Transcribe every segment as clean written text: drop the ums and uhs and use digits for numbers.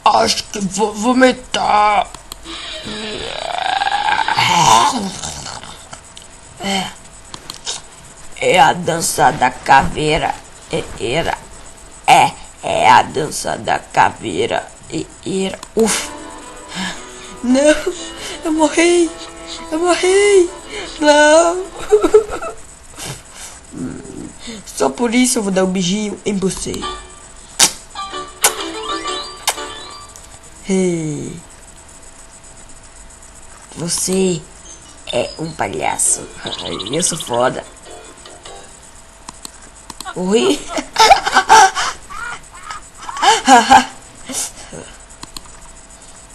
Acho que vou vomitar. É a dança da caveira. É a dança da caveira. Uf. Não, eu morri. Não. Só por isso eu vou dar um beijinho em você. Hey. Você é um palhaço. Eu sou foda. Oi?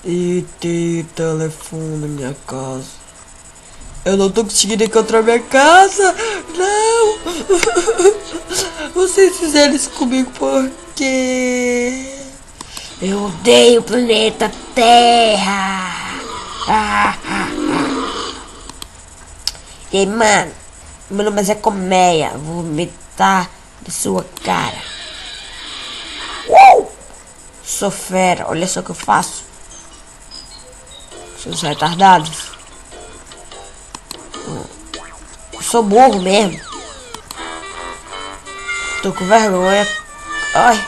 E tem telefone na minha casa. Eu não tô conseguindo encontrar minha casa. Não. Vocês fizeram isso comigo por quê? Eu odeio o planeta Terra. E aí, mano? Meu nome é Zé Colmeia. Vou vomitar na sua cara. Sou fera. Olha só o que eu faço. Seus retardados. Eu sou burro mesmo. Tô com vergonha. Ai.